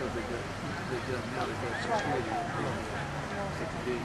now they've got security at the gate.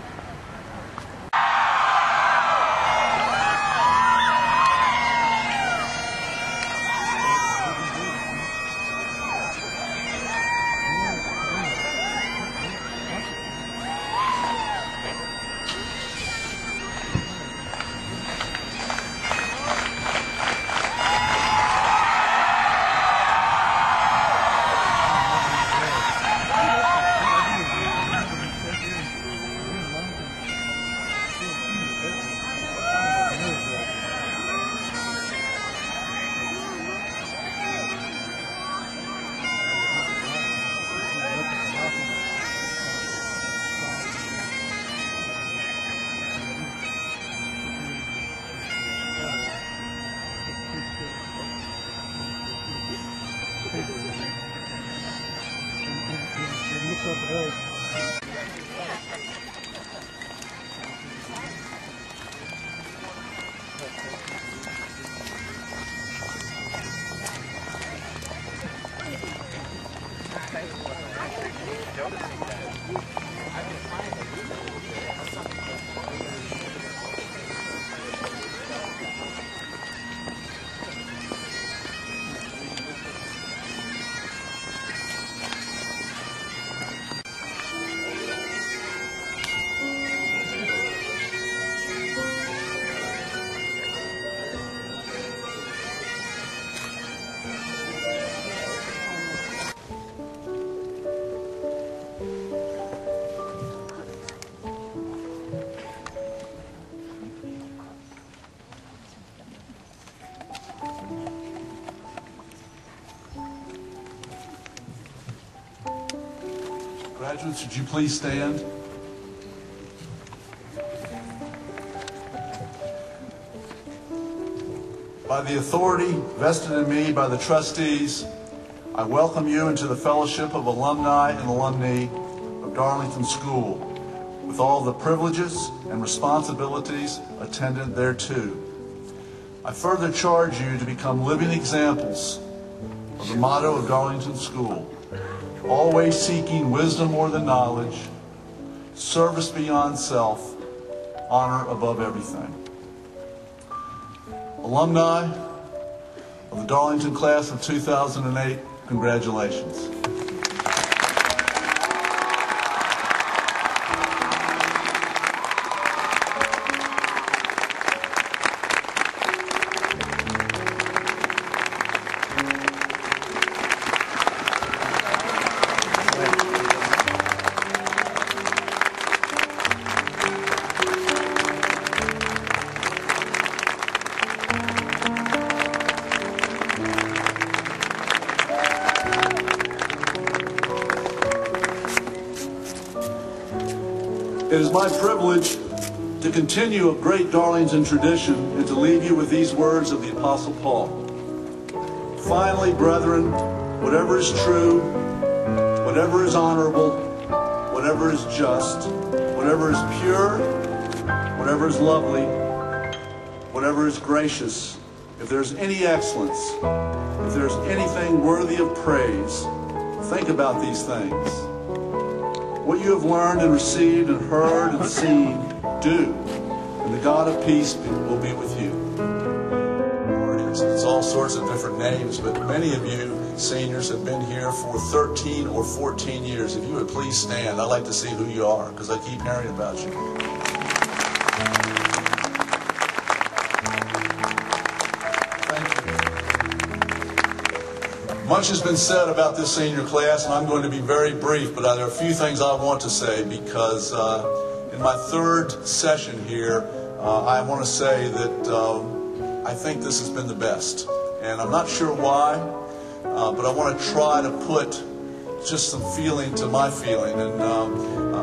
Graduates, would you please stand? By the authority vested in me by the trustees, I welcome you into the fellowship of alumni and alumni of Darlington School, with all the privileges and responsibilities attendant thereto. I further charge you to become living examples of the motto of Darlington School: always seeking wisdom more than knowledge, service beyond self, honor above everything. Alumni of the Darlington class of 2008, congratulations. It is my privilege to continue a great Darlington tradition and to leave you with these words of the Apostle Paul. Finally, brethren, whatever is true, whatever is honorable, whatever is just, whatever is pure, whatever is lovely, whatever is gracious, if there's any excellence, if there's anything worthy of praise, think about these things. What you have learned and received and heard and seen, do, and the God of peace will be with you. It's all sorts of different names, but many of you seniors have been here for 13 or 14 years. If you would please stand, I'd like to see who you are, because I keep hearing about you. Much has been said about this senior class, and I'm going to be very brief, but there are a few things I want to say because in my third session here, I want to say that I think this has been the best. And I'm not sure why, but I want to try to put just some feeling to my feeling. And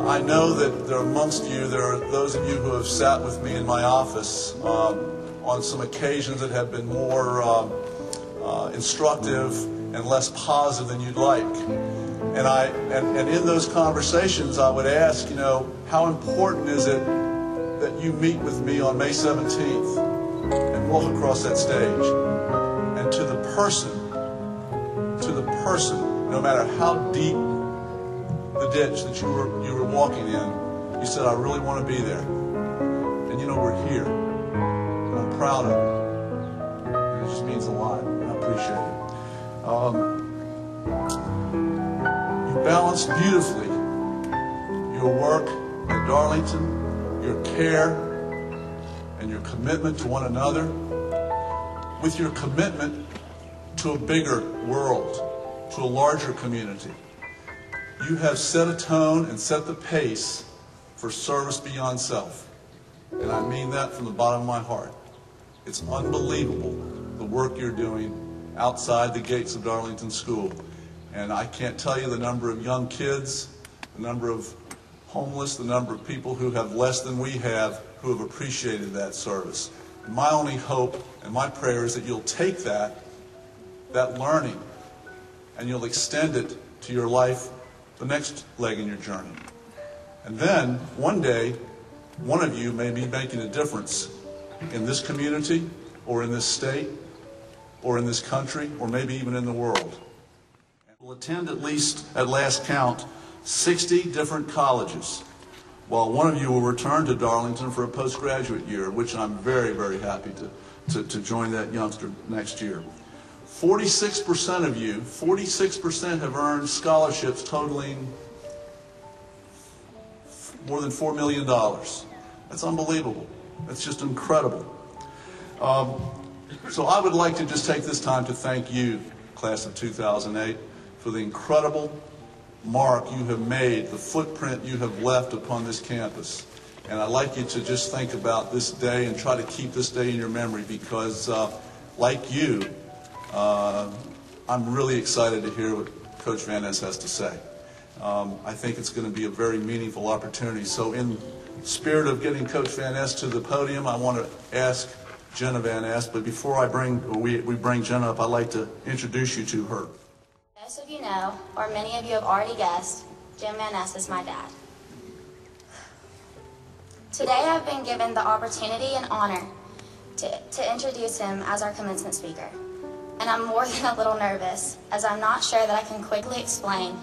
I know that there amongst you, there are those of you who have sat with me in my office on some occasions that have been more instructive and less positive than you'd like. And in those conversations, I would ask, how important is it that you meet with me on May 17th and walk across that stage? And to the person, no matter how deep the ditch that you were walking in, you said, I really want to be there. And you know, we're here. And I'm proud of it. And it just means a lot. And I appreciate it. You balanced beautifully your work at Darlington, your care, and your commitment to one another with your commitment to a bigger world, to a larger community. You have set a tone and set the pace for service beyond self. And I mean that from the bottom of my heart. It's unbelievable the work you're doing outside the gates of Darlington School. And I can't tell you the number of young kids, the number of homeless, the number of people who have less than we have who have appreciated that service. And my only hope and my prayer is that you'll take that learning and you'll extend it to your life, the next leg in your journey. And then one day, one of you may be making a difference in this community or in this state or in this country or maybe even in the world. And we'll attend at least, at last count, 60 different colleges, while one of you will return to Darlington for a postgraduate year, which I'm very, very happy to join that youngster next year. 46% of you, 46% have earned scholarships totaling more than $4 million. That's unbelievable. That's just incredible. So I would like to just take this time to thank you, class of 2008, for the incredible mark you have made, the footprint you have left upon this campus. And I'd like you to just think about this day and try to keep this day in your memory because, like you, I'm really excited to hear what Coach Van Ness has to say. I think it's going to be a very meaningful opportunity. So in spirit of getting Coach Van Ness to the podium, I want to ask Jenna Van Ness, but before we bring Jenna up, I'd like to introduce you to her. Most of you know, or many of you have already guessed, Jim Van Ness is my dad. Today I've been given the opportunity and honor to introduce him as our commencement speaker. And I'm more than a little nervous, as I'm not sure that I can quickly explain